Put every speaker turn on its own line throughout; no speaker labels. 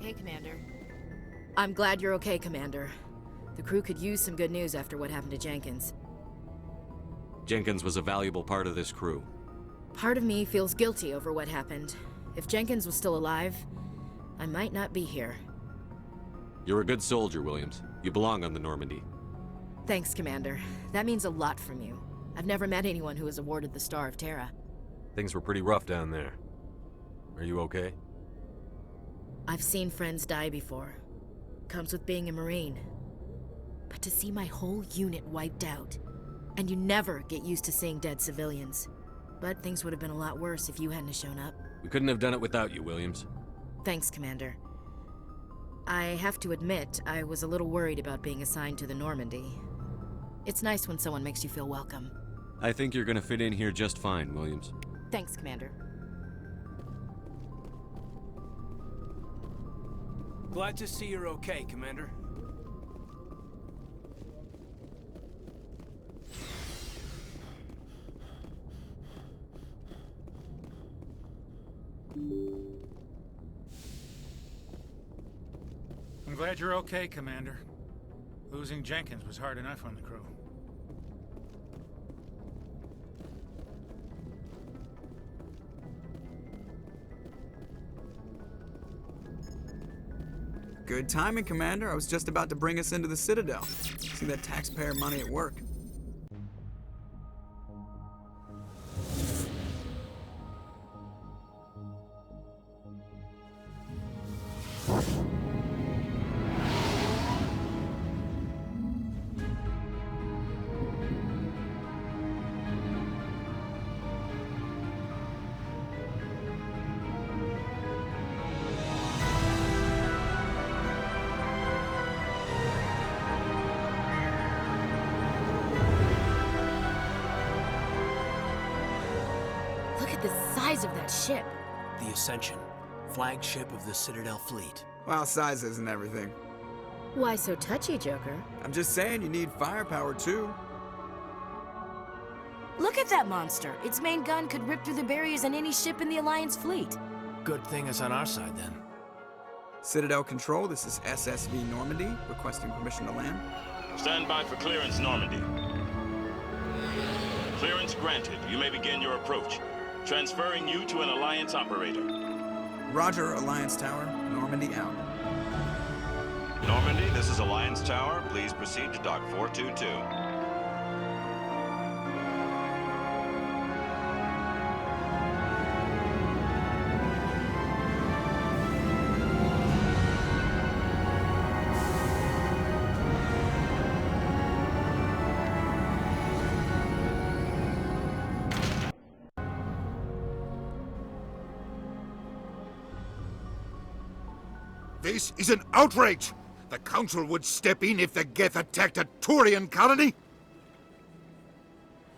okay, Commander. I'm glad you're okay, Commander. The crew could use some good news after what happened to Jenkins.
Jenkins was a valuable part of this crew.
Part of me feels guilty over what happened. If Jenkins was still alive, I might not be here.
You're a good soldier, Williams. You belong on the Normandy.
Thanks, Commander. That means a lot from you. I've never met anyone who was awarded the Star of Terra.
Things were pretty rough down there. Are you okay?
I've seen friends die before. Comes with being a Marine. But to see my whole unit wiped out, and you never get used to seeing dead civilians. But things would have been a lot worse if you hadn't shown up.
We couldn't have done it without you, Williams.
Thanks, Commander. I have to admit, I was a little worried about being assigned to the Normandy. It's nice when someone makes you feel welcome.
I think you're gonna fit in here just fine, Williams.
Thanks, Commander.
Glad to see you're okay, Commander.
I'm glad you're okay, Commander. Losing Jenkins was hard enough on the crew.
Good timing, Commander. I was just about to bring us into the Citadel. See that taxpayer money at work.
Look at the size of that ship.
The Ascension, flagship of the Citadel fleet.
Well, size isn't everything.
Why so touchy, Joker?
I'm just saying you need firepower, too.
Look at that monster. Its main gun could rip through the barriers in any ship in the Alliance fleet.
Good thing it's on our side, then.
Citadel Control, this is SSV Normandy, requesting permission to land.
Stand by for clearance, Normandy. Clearance granted. You may begin your approach. Transferring you to an Alliance operator.
Roger, Alliance Tower. Normandy out.
Normandy, this is Alliance Tower. Please proceed to Dock 422.
This is an outrage! The Council would step in if the Geth attacked a Turian colony?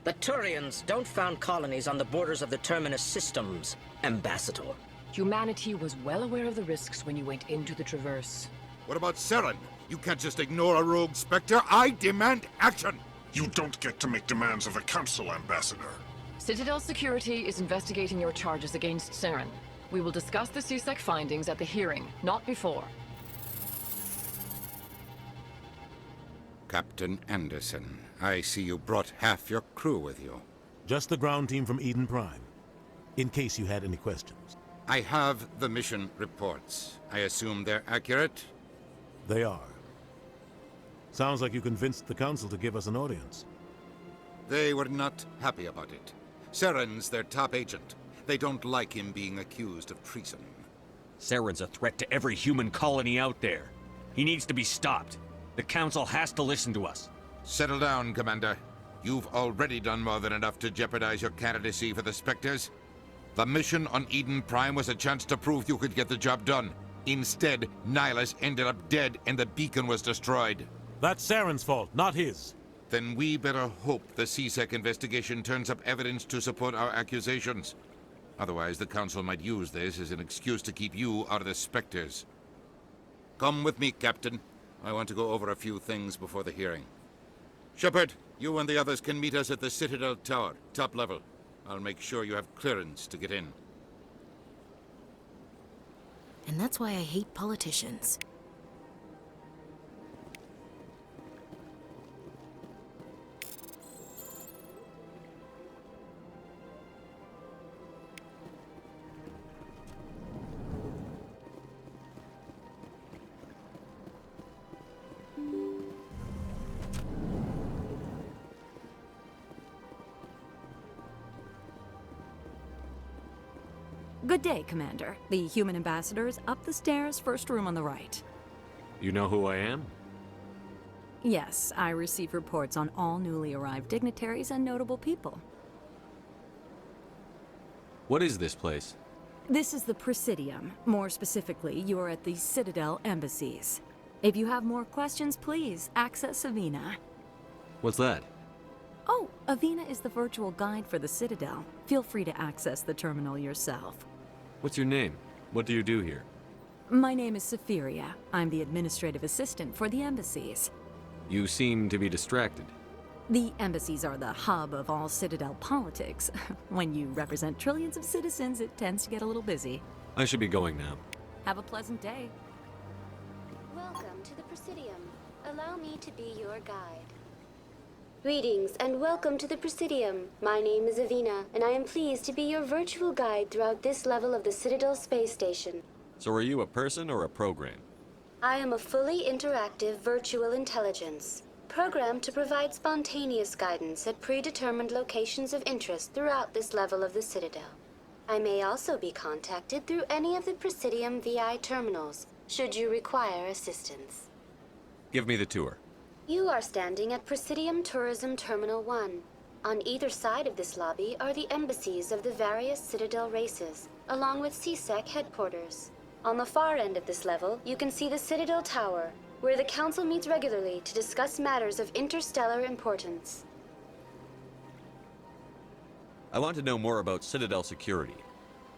The Turians don't found colonies on the borders of the Terminus systems, Ambassador.
Humanity was well aware of the risks when you went into the Traverse.
What about Saren? You can't just ignore a rogue Spectre. I demand action!
You don't get to make demands of the Council, Ambassador.
Citadel Security is investigating your charges against Saren. We will discuss the CSEC findings at the hearing, not before.
Captain Anderson, I see you brought half your crew with you.
Just the ground team from Eden Prime, in case you had any questions.
I have the mission reports. I assume they're accurate?
They are. Sounds like you convinced the Council to give us an audience.
They were not happy about it. Saren's their top agent. They don't like him being accused of treason.
Saren's a threat to every human colony out there. He needs to be stopped. The Council has to listen to us.
Settle down, Commander. You've already done more than enough to jeopardize your candidacy for the Spectres. The mission on Eden Prime was a chance to prove you could get the job done. Instead, Nihilus ended up dead and the beacon was destroyed.
That's Saren's fault, not his.
Then we better hope the CSEC investigation turns up evidence to support our accusations. Otherwise, the Council might use this as an excuse to keep you out of the Spectres. Come with me, Captain. I want to go over a few things before the hearing. Shepard, you and the others can meet us at the Citadel Tower, top level. I'll make sure you have clearance to get in.
And that's why I hate politicians.
Good day, Commander. The human ambassador is up the stairs, first room on the right.
You know who I am?
Yes, I receive reports on all newly arrived dignitaries and notable people.
What is this place?
This is the Presidium. More specifically, you are at the Citadel embassies. If you have more questions, please access Avina.
What's that?
Oh, Avina is the virtual guide for the Citadel. Feel free to access the terminal yourself.
What's your name? What do you do here?
My name is Safiria. I'm the administrative assistant for the embassies.
You seem to be distracted.
The embassies are the hub of all Citadel politics. When you represent trillions of citizens, it tends to get a little busy.
I should be going now.
Have a pleasant day.
Welcome to the Presidium. Allow me to be your guide. Greetings and welcome to the Presidium. My name is Avina, and I am pleased to be your virtual guide throughout this level of the Citadel space station.
So are you a person or a program?
I am a fully interactive virtual intelligence, programmed to provide spontaneous guidance at predetermined locations of interest throughout this level of the Citadel. I may also be contacted through any of the Presidium VI terminals, should you require assistance.
Give me the tour.
You are standing at Presidium Tourism Terminal 1. On either side of this lobby are the embassies of the various Citadel races, along with CSEC headquarters. On the far end of this level, you can see the Citadel Tower, where the Council meets regularly to discuss matters of interstellar importance.
I want to know more about Citadel security.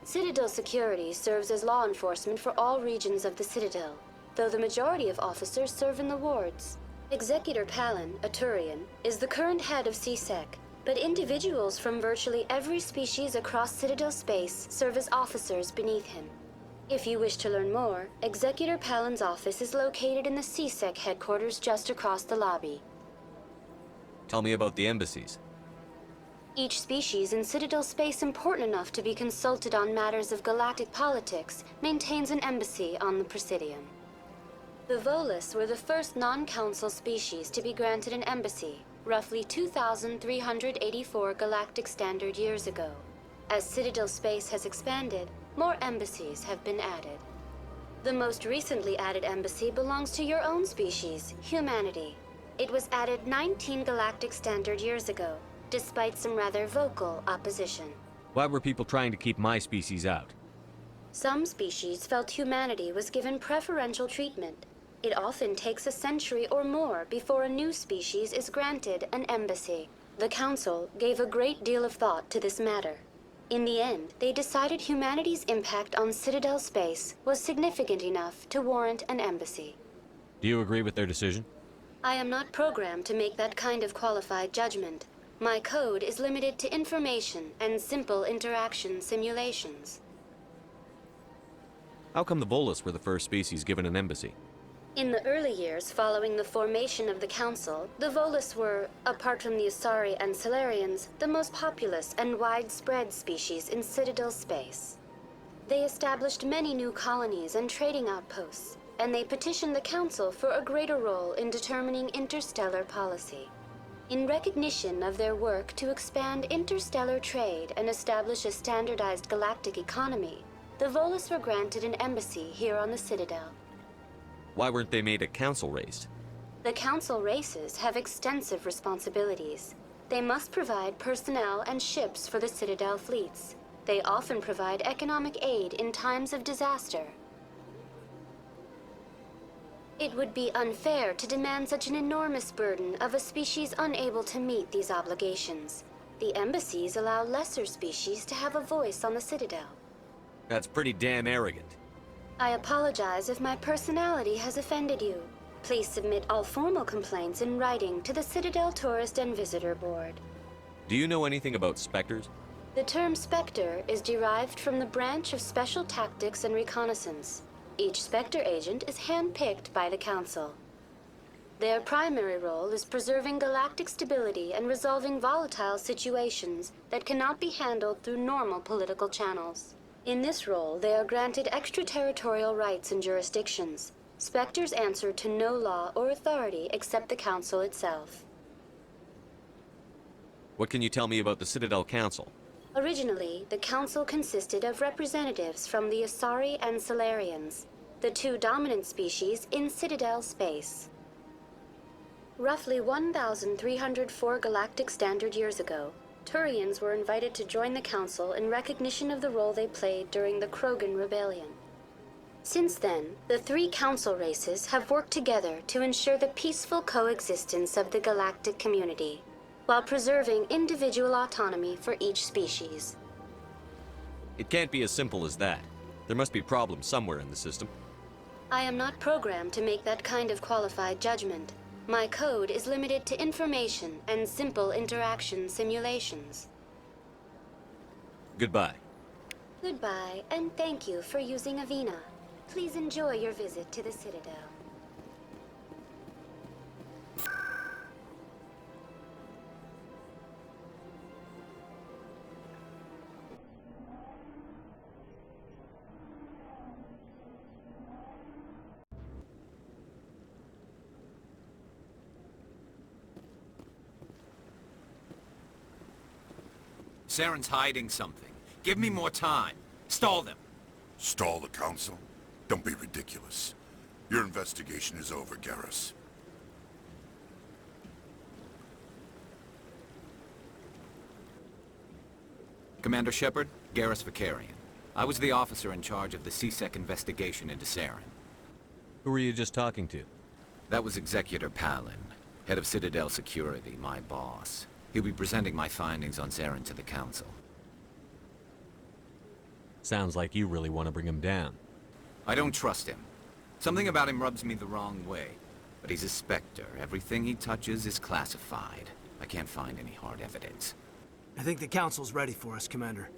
Citadel security serves as law enforcement for all regions of the Citadel, though the majority of officers serve in the wards. Executor Palin, a Turian, is the current head of CSEC, but individuals from virtually every species across Citadel space serve as officers beneath him. If you wish to learn more, Executor Palin's office is located in the CSEC headquarters just across the lobby.
Tell me about the embassies.
Each species in Citadel space important enough to be consulted on matters of galactic politics maintains an embassy on the Presidium. The Volus were the first non-council species to be granted an embassy, roughly 2,384 galactic standard years ago. As Citadel space has expanded, more embassies have been added. The most recently added embassy belongs to your own species, humanity. It was added 19 galactic standard years ago, despite some rather vocal opposition.
Why were people trying to keep my species out?
Some species felt humanity was given preferential treatment. It often takes a century or more before a new species is granted an embassy. The Council gave a great deal of thought to this matter. In the end, they decided humanity's impact on Citadel space was significant enough to warrant an embassy.
Do you agree with their decision?
I am not programmed to make that kind of qualified judgment. My code is limited to information and simple interaction simulations.
How come the Volus were the first species given an embassy?
In the early years following the formation of the Council, the Volus were, apart from the Asari and Solarians, the most populous and widespread species in Citadel space. They established many new colonies and trading outposts, and they petitioned the Council for a greater role in determining interstellar policy. In recognition of their work to expand interstellar trade and establish a standardized galactic economy, the Volus were granted an embassy here on the Citadel.
Why weren't they made a council race?
The Council races have extensive responsibilities. They must provide personnel and ships for the Citadel fleets. They often provide economic aid in times of disaster. It would be unfair to demand such an enormous burden of a species unable to meet these obligations. The embassies allow lesser species to have a voice on the Citadel.
That's pretty damn arrogant.
I apologize if my personality has offended you. Please submit all formal complaints in writing to the Citadel Tourist and Visitor Board.
Do you know anything about specters?
The term Spectre is derived from the branch of Special Tactics and Reconnaissance. Each Spectre agent is handpicked by the Council. Their primary role is preserving galactic stability and resolving volatile situations that cannot be handled through normal political channels. In this role, they are granted extraterritorial rights and jurisdictions. Spectres answer to no law or authority except the Council itself.
What can you tell me about the Citadel Council?
Originally, the Council consisted of representatives from the Asari and Solarians, the two dominant species in Citadel space. Roughly 1,304 galactic standard years ago, Turians were invited to join the Council in recognition of the role they played during the Krogan Rebellion. Since then, the three Council races have worked together to ensure the peaceful coexistence of the galactic community, while preserving individual autonomy for each species.
It can't be as simple as that. There must be problems somewhere in the system.
I am not programmed to make that kind of qualified judgment. My code is limited to information and simple interaction simulations.
Goodbye.
Goodbye, and thank you for using Avina. Please enjoy your visit to the Citadel.
Saren's hiding something. Give me more time. Stall them.
Stall the Council? Don't be ridiculous. Your investigation is over, Garrus.
Commander Shepard, Garrus Vicarian. I was the officer in charge of the CSEC investigation into Saren.
Who were you just talking to?
That was Executor Palin, head of Citadel Security, my boss. He'll be presenting my findings on Saren to the Council.
Sounds like you really want to bring him down.
I don't trust him. Something about him rubs me the wrong way. But he's a Spectre. Everything he touches is classified. I can't find any hard evidence.
I think the Council's ready for us, Commander.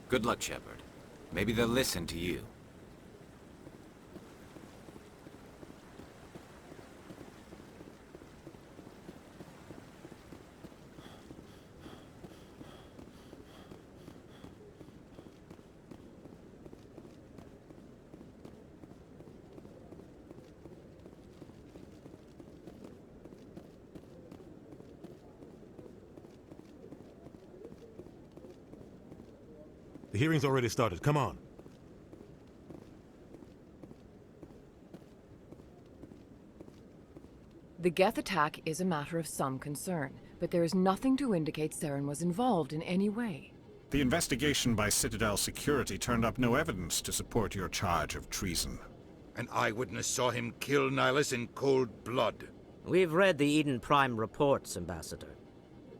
Good luck, Shepard. Maybe they'll listen to you.
The hearing's already started. Come on.
The Geth attack is a matter of some concern, but there is nothing to indicate Saren was involved in any way.
The investigation by Citadel Security turned up no evidence to support your charge of treason.
An eyewitness saw him kill Nihilus in cold blood.
We've read the Eden Prime reports, Ambassador.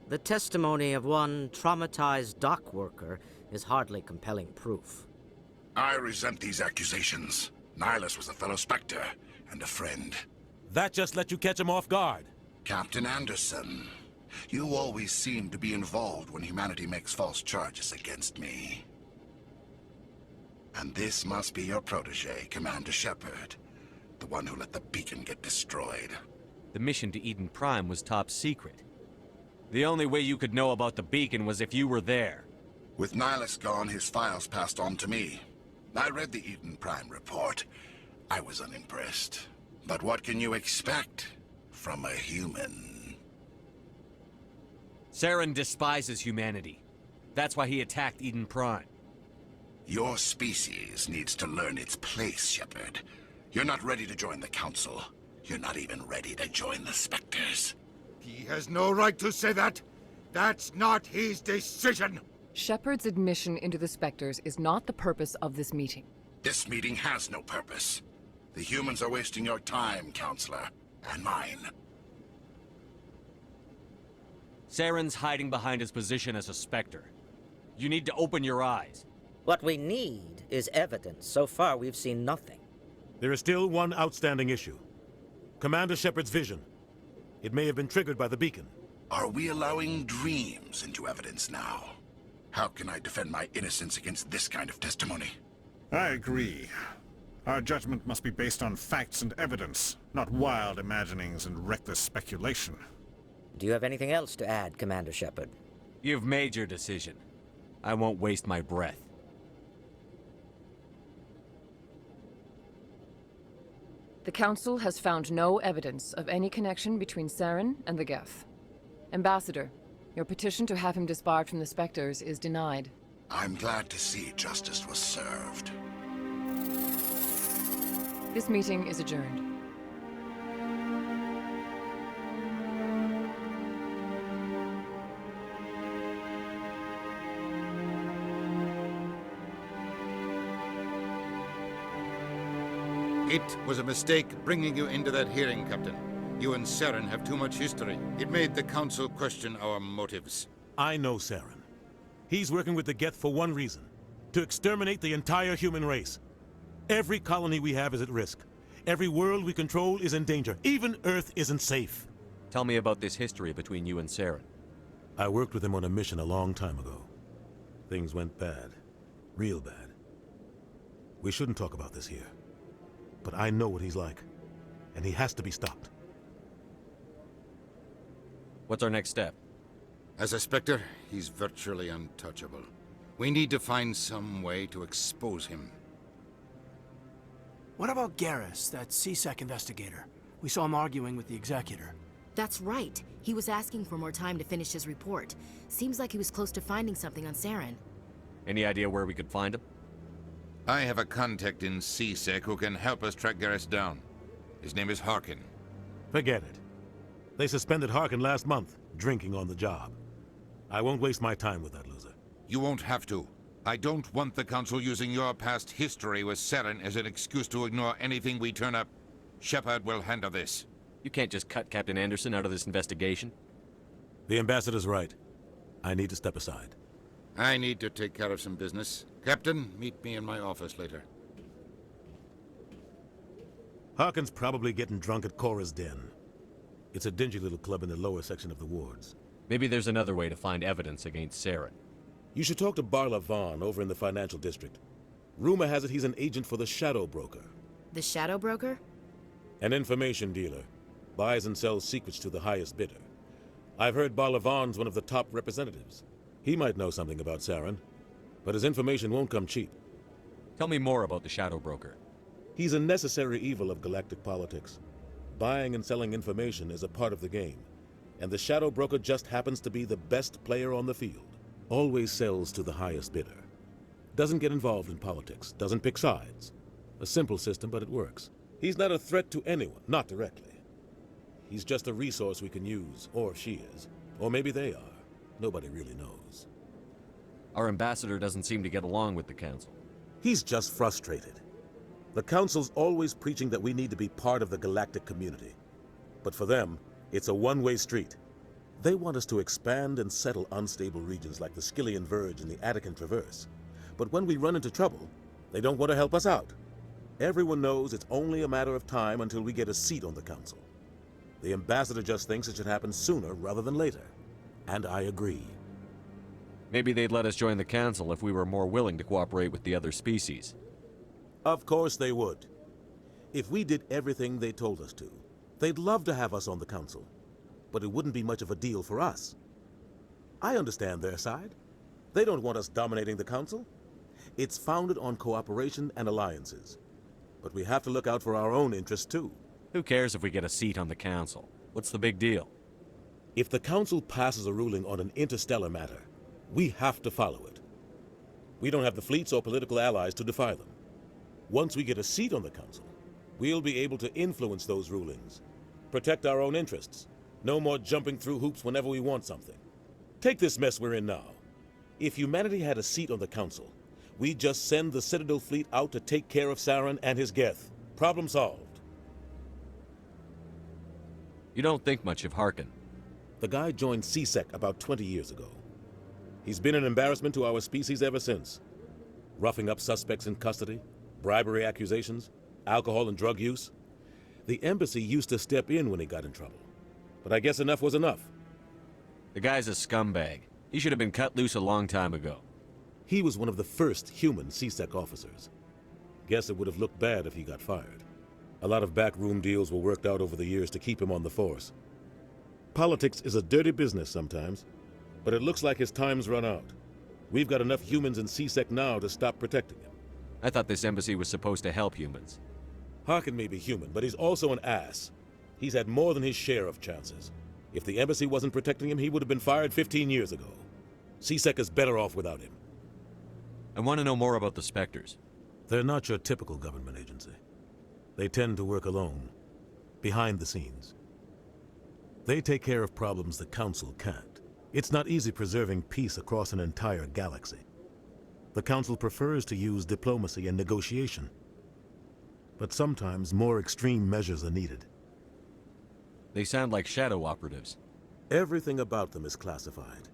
The testimony of one traumatized dock worker is hardly compelling proof.
I resent these accusations. Nihilus was a fellow Spectre and a friend.
That just let you catch him off guard.
Captain Anderson, you always seem to be involved when humanity makes false charges against me. And this must be your protege, Commander Shepard, the one who let the beacon get destroyed.
The mission to Eden Prime was top secret. The only way you could know about the beacon was if you were there.
With Nihilus gone, his files passed on to me. I read the Eden Prime report. I was unimpressed. But what can you expect from a human?
Saren despises humanity. That's why he attacked Eden Prime.
Your species needs to learn its place, Shepard. You're not ready to join the Council. You're not even ready to join the Spectres.
He has no right to say that. That's not his decision.
Shepard's admission into the Spectres is not the purpose of this meeting.
This meeting has no purpose. The humans are wasting your time, Counselor, and mine.
Saren's hiding behind his position as a Spectre. You need to open your eyes.
What we need is evidence. So far, we've seen nothing.
There is still one outstanding issue. Commander Shepard's vision. It may have been triggered by the beacon.
Are we allowing dreams into evidence now? How can I defend my innocence against this kind of testimony? I agree.
Our judgment must be based on facts and evidence, not wild imaginings and reckless speculation.
Do you have anything else to add, Commander Shepard?
You've made your decision. I won't waste my breath.
The Council has found no evidence of any connection between Saren and the Geth. Ambassador, your petition to have him disbarred from the Spectres is denied.
I'm glad to see justice was served.
This meeting is adjourned.
It was a mistake bringing you into that hearing, Captain. You and Saren have too much history. It made the Council question our motives.
I know Saren. He's working with the Geth for one reason: to exterminate the entire human race. Every colony we have is at risk. Every world we control is in danger. Even Earth isn't safe.
Tell me about this history between you and Saren.
I worked with him on a mission a long time ago. Things went bad. Real bad. We shouldn't talk about this here. But I know what he's like, and he has to be stopped.
What's our next step?
As a Spectre, he's virtually untouchable. We need to find some way to expose him.
What about Garrus, that CSEC investigator? We saw him arguing with the Executor.
That's right. He was asking for more time to finish his report. Seems like he was close to finding something on Saren.
Any idea where we could find him?
I have a contact in CSEC who can help us track Garrus down. His name is Harkin.
Forget it. They suspended Harkin last month, drinking on the job. I won't waste my time with that loser.
You won't have to. I don't want the Council using your past history with Saren as an excuse to ignore anything we turn up. Shepard will handle this.
You can't just cut Captain Anderson out of this investigation.
The Ambassador's right. I need to step aside.
I need to take care of some business. Captain, meet me in my office later.
Harkin's probably getting drunk at Cora's Den. It's a dingy little club in the lower section of the wards.
Maybe there's another way to find evidence against Saren.
You should talk to Barla Vaughn over in the financial district. Rumor has it he's an agent for the Shadow Broker.
The Shadow Broker?
An information dealer. Buys and sells secrets to the highest bidder. I've heard Barla Vaughn's one of the top representatives. He might know something about Saren, but his information won't come cheap.
Tell me more about the Shadow Broker.
He's a necessary evil of galactic politics. Buying and selling information is a part of the game, and the Shadow Broker just happens to be the best player on the field. Always sells to the highest bidder. Doesn't get involved in politics, doesn't pick sides. A simple system, but it works. He's not a threat to anyone, not directly. He's just a resource we can use, or she is. Or maybe they are. Nobody really knows.
Our ambassador doesn't seem to get along with the Council.
He's just frustrated. The Council's always preaching that we need to be part of the galactic community. But for them, it's a one-way street. They want us to expand and settle unstable regions like the Skillian Verge and the Attican Traverse. But when we run into trouble, they don't want to help us out. Everyone knows it's only a matter of time until we get a seat on the Council. The Ambassador just thinks it should happen sooner rather than later. And I agree.
Maybe they'd let us join the Council if we were more willing to cooperate with the other species.
Of course they would. If we did everything they told us to, they'd love to have us on the Council. But it wouldn't be much of a deal for us. I understand their side. They don't want us dominating the Council. It's founded on cooperation and alliances. But we have to look out for our own interests, too.
Who cares if we get a seat on the Council? What's the big deal?
If the Council passes a ruling on an interstellar matter, we have to follow it. We don't have the fleets or political allies to defy them. Once we get a seat on the Council, we'll be able to influence those rulings, protect our own interests. No more jumping through hoops whenever we want something. Take this mess we're in now. If humanity had a seat on the Council, we'd just send the Citadel fleet out to take care of Saren and his Geth. Problem solved.
You don't think much of Harkin.
The guy joined CSEC about 20 years ago. He's been an embarrassment to our species ever since. Roughing up suspects in custody, bribery accusations, alcohol and drug use. The embassy used to step in when he got in trouble. But I guess enough was enough.
The guy's a scumbag. He should have been cut loose a long time ago.
He was one of the first human CSEC officers. Guess it would have looked bad if he got fired. A lot of backroom deals were worked out over the years to keep him on the force. Politics is a dirty business sometimes, but it looks like his time's run out. We've got enough humans in CSEC now to stop protecting him.
I thought this embassy was supposed to help humans.
Harkin may be human, but he's also an ass. He's had more than his share of chances. If the embassy wasn't protecting him, he would have been fired 15 years ago. CSEC is better off without him.
I want to know more about the Spectres.
They're not your typical government agency. They tend to work alone, behind the scenes. They take care of problems the Council can't. It's not easy preserving peace across an entire galaxy. The Council prefers to use diplomacy and negotiation. But sometimes more extreme measures are needed.
They sound like shadow operatives.
Everything about them is classified.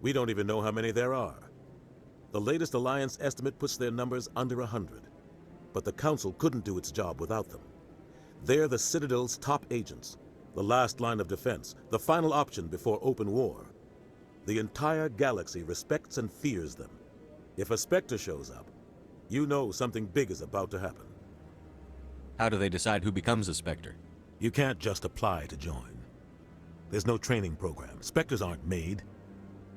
We don't even know how many there are. The latest Alliance estimate puts their numbers under 100. But the Council couldn't do its job without them. They're the Citadel's top agents, the last line of defense, the final option before open war. The entire galaxy respects and fears them. If a Spectre shows up, you know something big is about to happen.
How do they decide who becomes a Spectre?
You can't just apply to join. There's no training program. Spectres aren't made.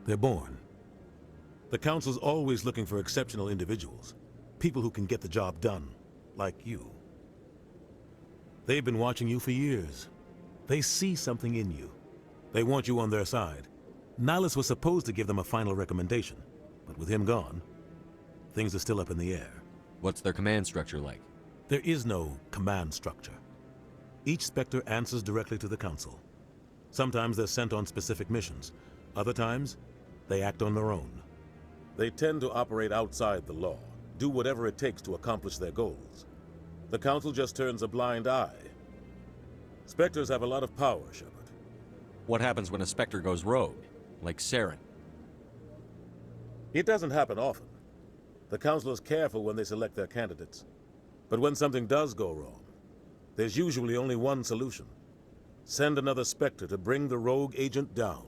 They're born. The Council's always looking for exceptional individuals. People who can get the job done, like you. They've been watching you for years. They see something in you. They want you on their side. Nihilus was supposed to give them a final recommendation, but with him gone, things are still up in the air.
What's their command structure like?
There is no command structure. Each Spectre answers directly to the Council. Sometimes they're sent on specific missions. Other times, they act on their own. They tend to operate outside the law, do whatever it takes to accomplish their goals. The Council just turns a blind eye. Spectres have a lot of power, Shepard.
What happens when a Spectre goes rogue, like Saren?
It doesn't happen often. The Council is careful when they select their candidates. But when something does go wrong, there's usually only one solution. Send another Spectre to bring the rogue agent down.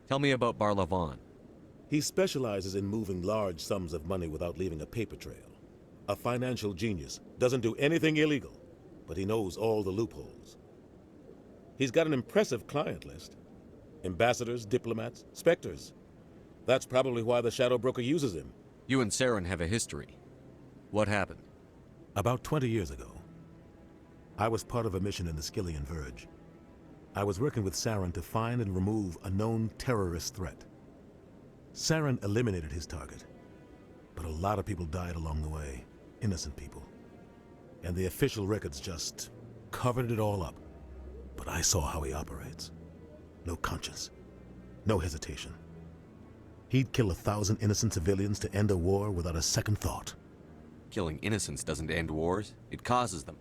Tell me about Barlavon.
He specializes in moving large sums of money without leaving a paper trail. A financial genius, doesn't do anything illegal, but he knows all the loopholes. He's got an impressive client list. Ambassadors, diplomats, Spectres. That's probably why the Shadow Broker uses him.
You and Saren have a history. What happened?
About 20 years ago, I was part of a mission in the Skillian Verge. I was working with Saren to find and remove a known terrorist threat. Saren eliminated his target, but a lot of people died along the way, innocent people. And the official records just covered it all up. But I saw how he operates. No conscience, no hesitation. He'd kill 1,000 innocent civilians to end a war without a second thought.
Killing innocents doesn't end wars, it causes them.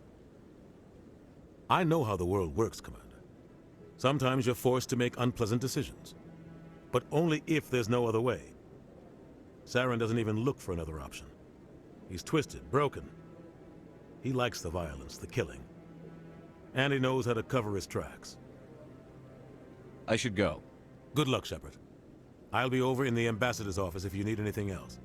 I know how the world works, Commander. Sometimes you're forced to make unpleasant decisions, but only if there's no other way. Saren doesn't even look for another option. He's twisted, broken. He likes the violence, the killing. And he knows how to cover his tracks.
I should go.
Good luck, Shepard. I'll be over in the ambassador's office if you need anything else.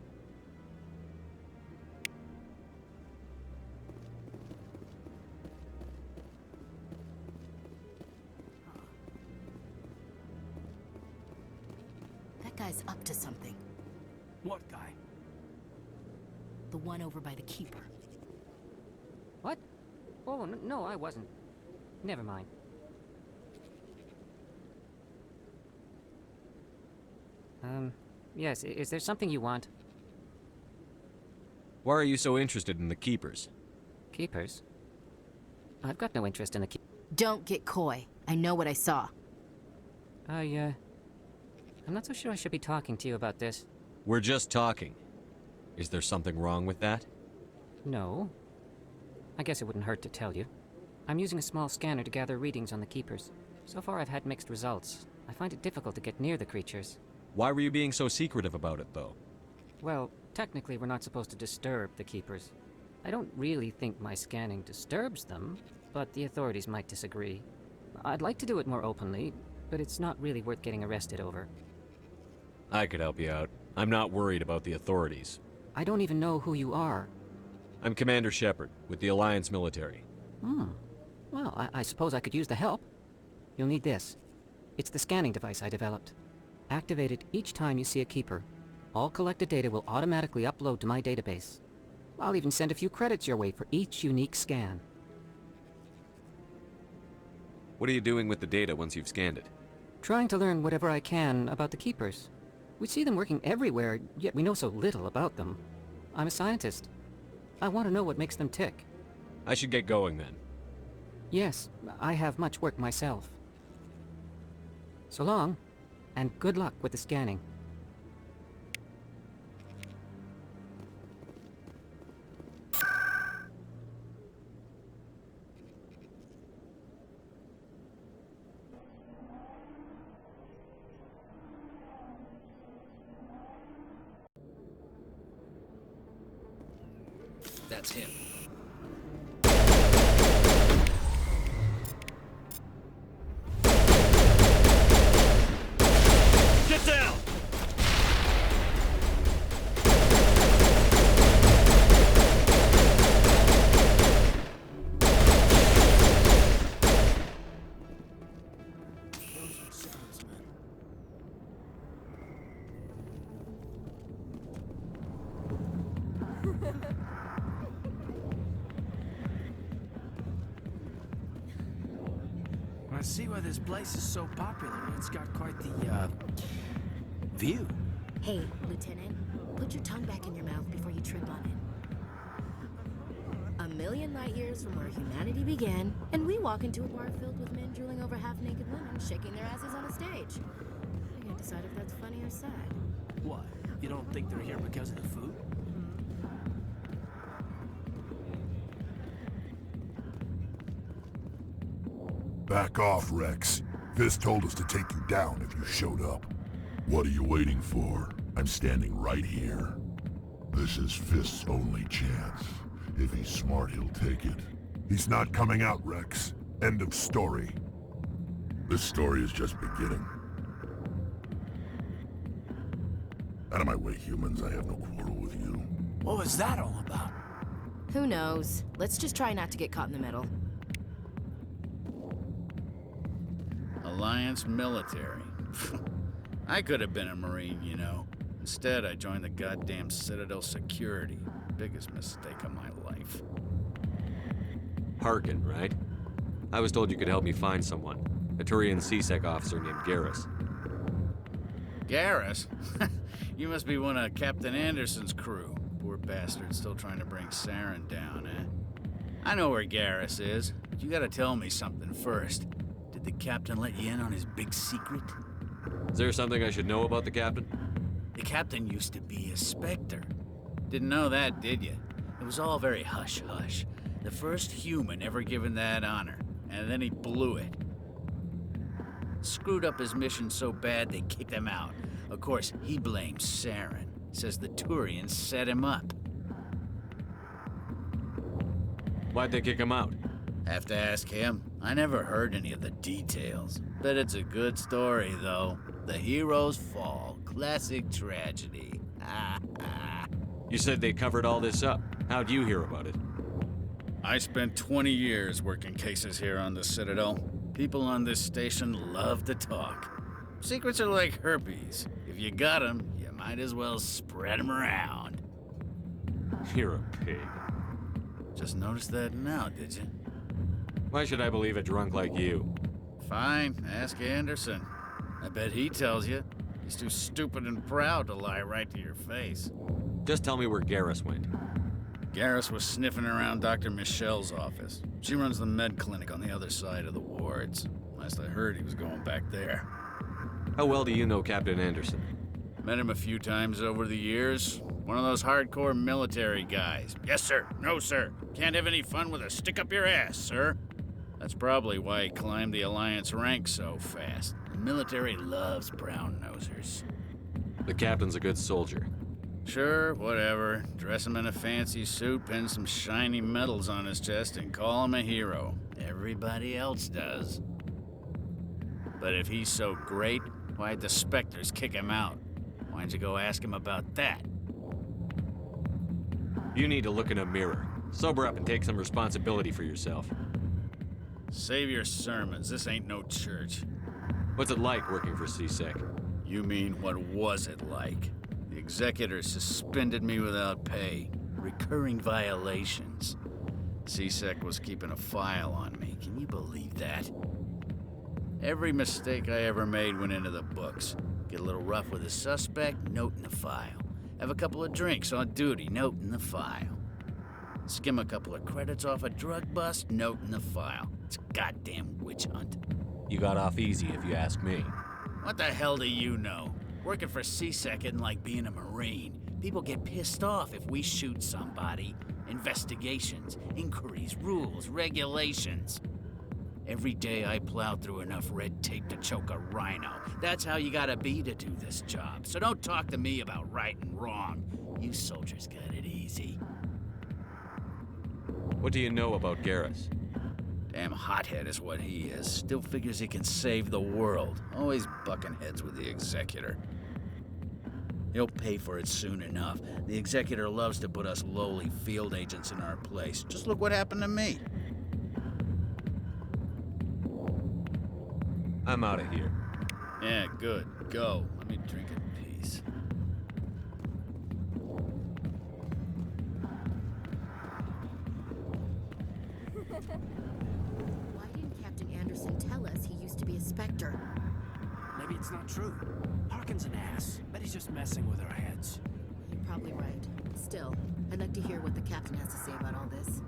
That guy's up to something.
What guy?
The one over by the Keeper.
What? Oh, no, I wasn't. Never mind. Yes, is there something you want?
Why are you so interested in the Keepers?
Keepers? I've got no interest in the
Don't get coy. I know what I saw.
I'm not so sure I should be talking to you about this.
We're just talking. Is there something wrong with that?
No. I guess it wouldn't hurt to tell you. I'm using a small scanner to gather readings on the Keepers. So far I've had mixed results. I find it difficult to get near the creatures.
Why were you being so secretive about it, though?
Well, technically we're not supposed to disturb the Keepers. I don't really think my scanning disturbs them, but the authorities might disagree. I'd like to do it more openly, but it's not really worth getting arrested over.
I could help you out. I'm not worried about the authorities.
I don't even know who you are.
I'm Commander Shepard, with the Alliance military.
Well, I suppose I could use the help. You'll need this. It's the scanning device I developed. Activate it each time you see a Keeper. All collected data will automatically upload to my database. I'll even send a few credits your way for each unique scan.
What are you doing with the data once you've scanned it?
Trying to learn whatever I can about the Keepers. We see them working everywhere, yet we know so little about them. I'm a scientist. I want to know what makes them tick.
I should get going then.
Yes, I have much work myself. So long, and good luck with the scanning.
That's him.
Get down!
I see why this place is so popular. It's got quite the, view.
Hey, Lieutenant, put your tongue back in your mouth before you trip on it. A million light years from where humanity began, and we walk into a bar filled with men drooling over half-naked women shaking their asses on a stage. I can't decide if that's funny or sad.
What? You don't think they're here because of the food?
Back off, Rex. Fisk told us to take you down if you showed up. What are you waiting for? I'm standing right here. This is Fisk's only chance. If he's smart, he'll take it. He's not coming out, Rex. End of story. This story is just beginning. Out of my way, humans. I have no quarrel with you.
What was that all about?
Who knows? Let's just try not to get caught in the middle.
Alliance military. I could have been a Marine, you know. Instead, I joined the goddamn Citadel security. Biggest mistake of my life.
Harkin, right? I was told you could help me find someone. A Turian CSEC officer named Garrus.
Garrus? You must be one of Captain Anderson's crew. Poor bastard still trying to bring Saren down, eh? I know where Garrus is, but you gotta tell me something first. Did the captain let you in on his big secret?
Is there something I should know about the captain?
The captain used to be a Spectre. Didn't know that, did you? It was all very hush-hush. The first human ever given that honor, and then he blew it. Screwed up his mission so bad they kicked him out. Of course, he blames Saren. Says the Turians set him up.
Why'd they kick him out?
Have to ask him. I never heard any of the details. Bet it's a good story, though. The hero's fall. Classic tragedy.
You said they covered all this up. How'd you hear about it?
I spent 20 years working cases here on the Citadel. People on this station love to talk. Secrets are like herpes. If you got them, you might as well spread them around.
You're a pig.
Just noticed that now, did you?
Why should I believe a drunk like you?
Fine, ask Anderson. I bet he tells you. He's too stupid and proud to lie right to your face.
Just tell me where Garrus went.
Garrus was sniffing around Dr. Michelle's office. She runs the med clinic on the other side of the wards. Last I heard, he was going back there.
How well do you know Captain Anderson?
Met him a few times over the years. One of those hardcore military guys. Yes, sir. No, sir. Can't have any fun with a stick up your ass, sir. That's probably why he climbed the Alliance ranks so fast. The military loves brown-nosers.
The captain's a good soldier.
Sure, whatever. Dress him in a fancy suit, pin some shiny medals on his chest, and call him a hero. Everybody else does. But if he's so great, why'd the Spectres kick him out? Why'd you go ask him about that?
You need to look in a mirror. Sober up and take some responsibility for yourself.
Save your sermons. This ain't no church.
What's it like working for CSEC?
You mean, what was it like? The executor suspended me without pay. Recurring violations. CSEC was keeping a file on me. Can you believe that? Every mistake I ever made went into the books. Get a little rough with a suspect, note in the file. Have a couple of drinks on duty, note in the file. Skim a couple of credits off a drug bust, note in the file. It's a goddamn witch hunt.
You got off easy, if you ask me.
What the hell do you know? Working for CSEC isn't like being a Marine. People get pissed off if we shoot somebody. Investigations, inquiries, rules, regulations. Every day I plow through enough red tape to choke a rhino. That's how you gotta be to do this job. So don't talk to me about right and wrong. You soldiers got it easy.
What do you know about Garrus?
Damn hothead is what he is. Still figures he can save the world. Always bucking heads with the executor. He'll pay for it soon enough. The executor loves to put us lowly field agents in our place. Just look what happened to me.
I'm out of here.
Yeah, good. Go. Let me drink in peace.
Why didn't Captain Anderson tell us he used to be a Spectre?
Maybe it's not true. Harkin's an ass. Bet he's just messing with our heads.
You're probably right. Still, I'd like to hear what the captain has to say about all this.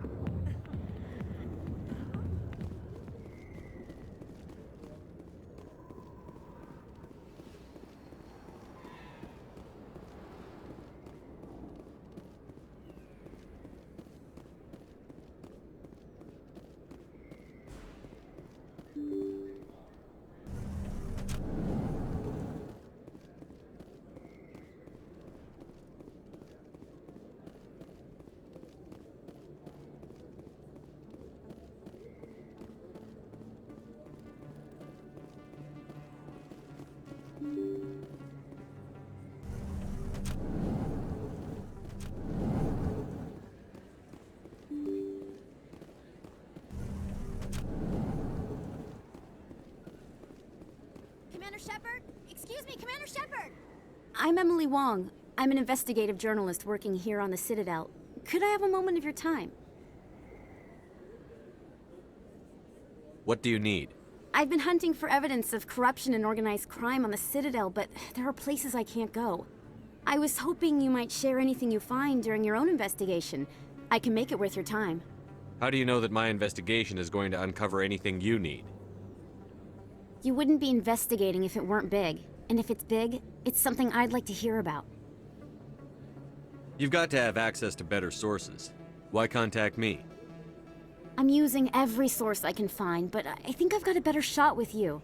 Commander Shepard? Excuse me, Commander Shepard! I'm Emily Wong. I'm an investigative journalist working here on the Citadel. Could I have a moment of your time?
What do you need?
I've been hunting for evidence of corruption and organized crime on the Citadel, but there are places I can't go. I was hoping you might share anything you find during your own investigation. I can make it worth your time.
How do you know that my investigation is going to uncover anything you need?
You wouldn't be investigating if it weren't big. And if it's big, it's something I'd like to hear about.
You've got to have access to better sources. Why contact me?
I'm using every source I can find, but I think I've got a better shot with you.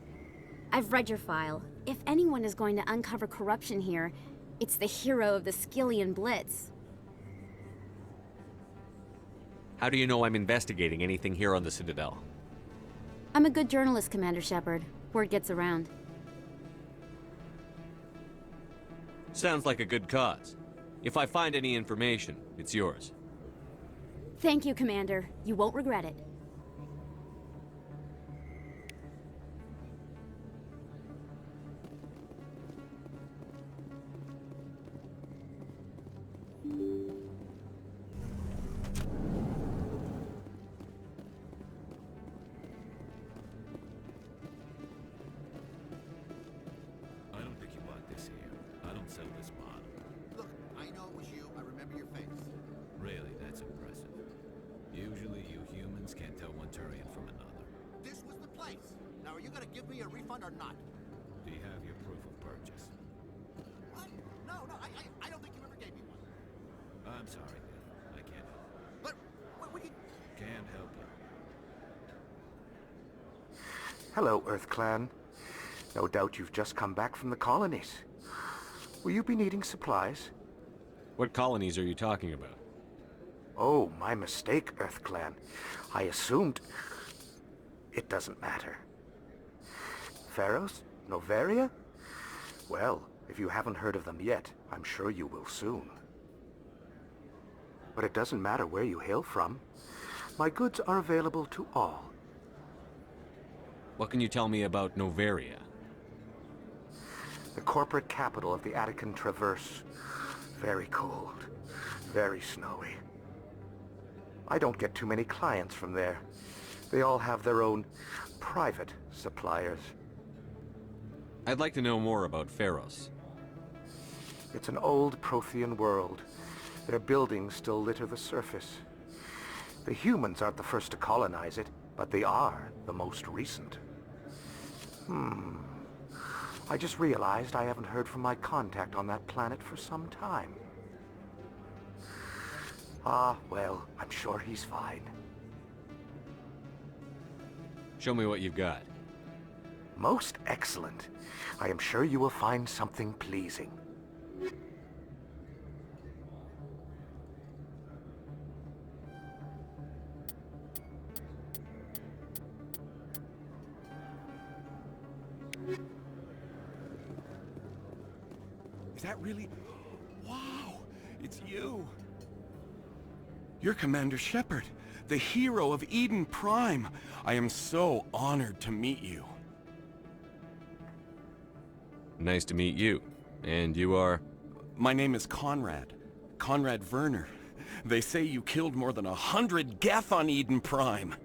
I've read your file. If anyone is going to uncover corruption here, it's the hero of the Skillian Blitz.
How do you know I'm investigating anything here on the Citadel?
I'm a good journalist, Commander Shepard. Word gets around.
Sounds like a good cause. If I find any information, it's yours.
Thank you, Commander. You won't regret it.
I don't think you want this here. I don't sell this model.
Look, I know it was you. I remember your face.
Really, that's impressive. Usually you humans can't tell one Turian from another.
This was the place. Now, are you gonna give me a refund or not?
Do you have your proof of purchase?
What? No, I don't think you ever gave me one.
I'm sorry, Bill. I can't help it.
But, what you...
Can't help you.
Hello, Earth Clan. No doubt you've just come back from the colonies. Will you be needing supplies?
What colonies are you talking about?
Oh, my mistake, Earth Clan. I assumed... It doesn't matter. Pharaohs? Noveria? Well, if you haven't heard of them yet, I'm sure you will soon. but it doesn't matter where you hail from. My goods are available to all.
What can you tell me about Noveria?
The corporate capital of the Attican Traverse. Very cold. Very snowy. I don't get too many clients from there. They all have their own private suppliers.
I'd like to know more about Pharos.
It's an old Prothean world. Their buildings still litter the surface. The humans aren't the first to colonize it, but they are the most recent. I just realized I haven't heard from my contact on that planet for some time. Ah, well, I'm sure he's fine.
Show me what you've got.
Most excellent. I am sure you will find something pleasing.
Is that really... Wow! It's you! You're Commander Shepard, the hero of Eden Prime. I am so honored to meet you.
Nice to meet you. And you are?
My name is Conrad. Conrad Werner. They say you killed more than 100 Geth on Eden Prime.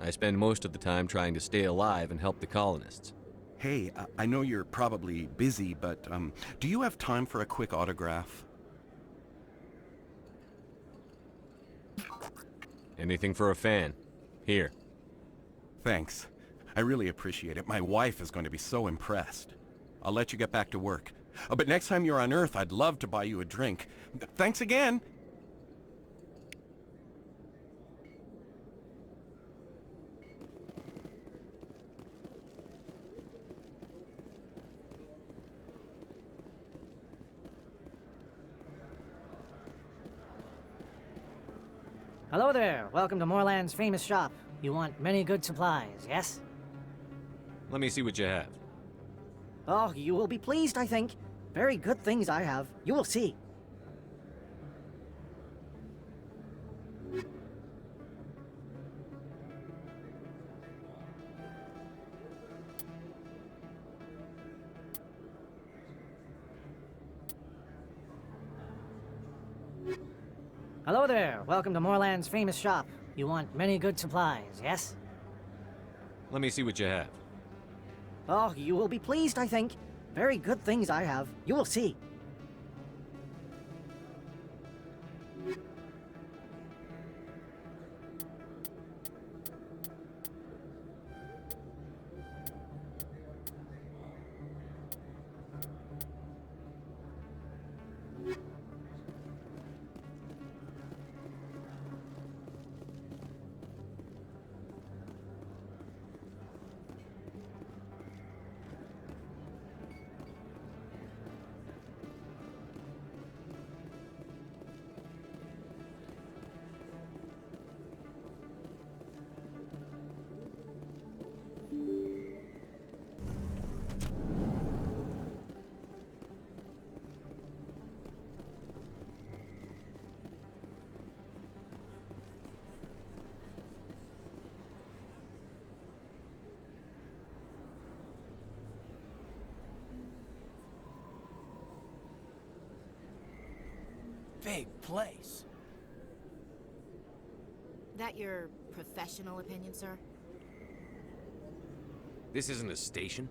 I spend most of the time trying to stay alive and help the colonists.
Hey, I know you're probably busy, but do you have time for a quick autograph?
Anything for a fan. Here.
Thanks. I really appreciate it. My wife is going to be so impressed. I'll let you get back to work. But next time you're on Earth, I'd love to buy you a drink. Thanks again!
Hello there. Welcome to Moorland's famous shop. You want many good supplies, yes?
Let me see what you have.
Oh, you will be pleased, I think. Very good things I have. You will see. Hello there. Welcome to Moorland's famous shop. You want many good supplies, yes?
Let me see what you have.
Oh, you will be pleased, I think. Very good things I have. You will see.
Big place.
That your professional opinion, sir?
This isn't a station.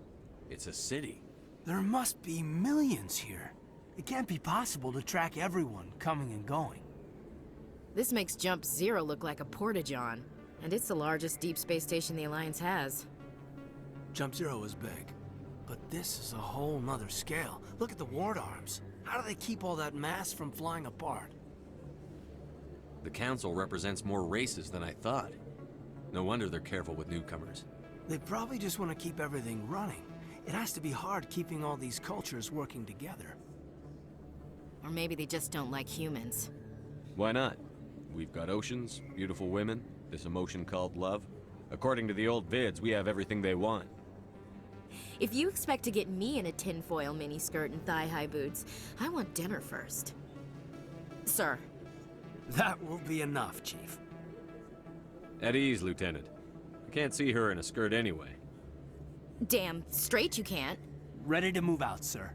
It's a city.
There must be millions here. It can't be possible to track everyone coming and going.
This makes Jump Zero look like a porta-john, and it's the largest deep space station the Alliance has.
Jump Zero is big, but this is a whole nother scale. Look at the ward arms. How do they keep all that mass from flying apart?
The Council represents more races than I thought. No wonder they're careful with newcomers.
They probably just want to keep everything running. It has to be hard keeping all these cultures working together.
Or maybe they just don't like humans.
Why not? We've got oceans, beautiful women, this emotion called love. According to the old vids, we have everything they want.
If you expect to get me in a tinfoil miniskirt and thigh-high boots, I want dinner first. Sir.
That will be enough, Chief.
At ease, Lieutenant. I can't see her in a skirt anyway.
Damn straight you can't.
Ready to move out, sir.